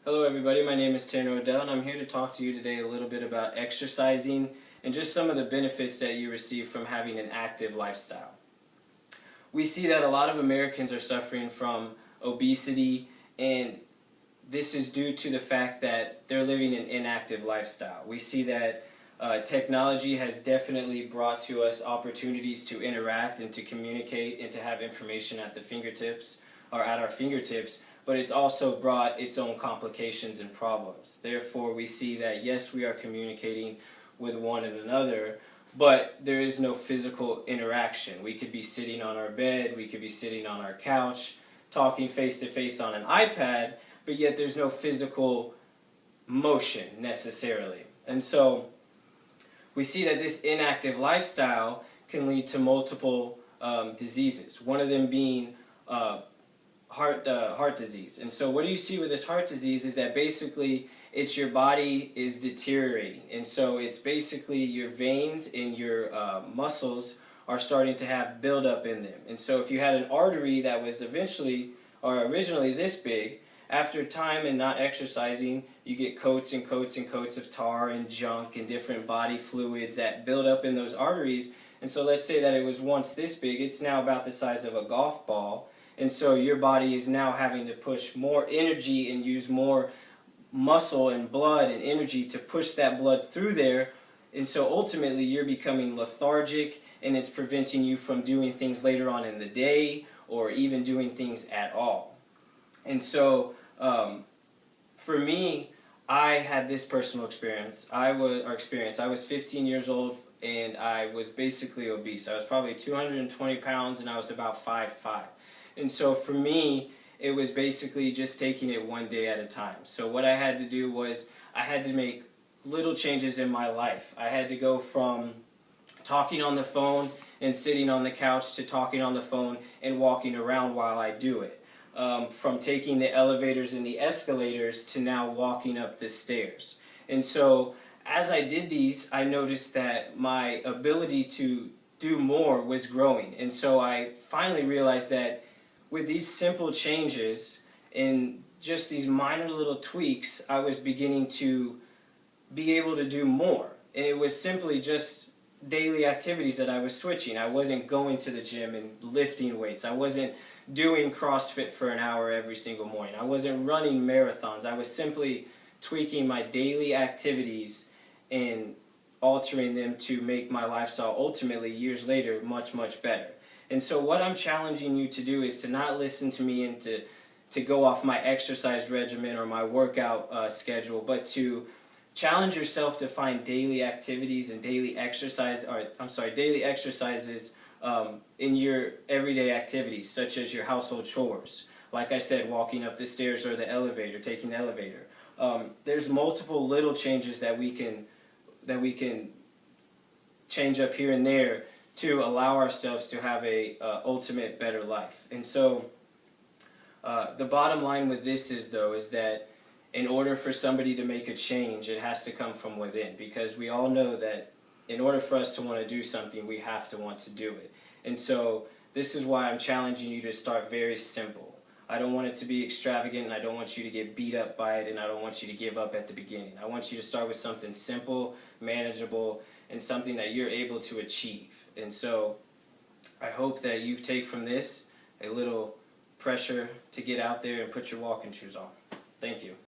Hello everybody, my name is Tanner Odell and I'm here to talk to you today a little bit about exercising and just some of the benefits that you receive from having an active lifestyle. We see that a lot of Americans are suffering from obesity, and this is due to the fact that they're living an inactive lifestyle. We see that technology has definitely brought to us opportunities to interact and to communicate and to have information at the fingertips or at our fingertips, but it's also brought its own complications and problems. Therefore, we see that yes, we are communicating with one another, but there is no physical interaction. We could be sitting on our bed, we could be sitting on our couch, talking face to face on an iPad, but yet there's no physical motion necessarily. And so we see that this inactive lifestyle can lead to multiple diseases, one of them being heart disease. And so what do you see with this heart disease is that basically it's your body is deteriorating, and so it's basically your veins and your muscles are starting to have buildup in them. And so if you had an artery that was originally this big, after time and not exercising, you get coats and coats and coats of tar and junk and different body fluids that build up in those arteries. And so let's say that it was once this big, it's now about the size of a golf ball. And so your body is now having to push more energy and use more muscle and blood and energy to push that blood through there. And so ultimately you're becoming lethargic, and it's preventing you from doing things later on in the day or even doing things at all. And so for me, I had this personal experience. I was 15 years old and I was basically obese. I was probably 220 pounds and I was about 5'5". And so for me, it was basically just taking it one day at a time. So what I had to do was I had to make little changes in my life. I had to go from talking on the phone and sitting on the couch to talking on the phone and walking around while I do it. From taking the elevators and the escalators to now walking up the stairs. And so as I did these, I noticed that my ability to do more was growing. And so I finally realized that with these simple changes and just these minor little tweaks, I was beginning to be able to do more. And it was simply just daily activities that I was switching. I wasn't going to the gym and lifting weights. I wasn't doing CrossFit for an hour every single morning. I wasn't running marathons. I was simply tweaking my daily activities and altering them to make my lifestyle ultimately, years later, much, much better. And so what I'm challenging you to do is to not listen to me and to go off my exercise regimen or my workout schedule, but to challenge yourself to find daily activities and daily exercises in your everyday activities, such as your household chores. Like I said, walking up the stairs or the elevator, taking the elevator. There's multiple little changes that we can change up here and there to allow ourselves to have a ultimate better life. And so the bottom line with this is that in order for somebody to make a change, it has to come from within, because we all know that in order for us to want to do something, we have to want to do it. And so this is why I'm challenging you to start very simple. I don't want it to be extravagant, and I don't want you to get beat up by it, and I don't want you to give up at the beginning. I want you to start with something simple, manageable, and something that you're able to achieve. And so I hope that you take from this a little pressure to get out there and put your walking shoes on. Thank you.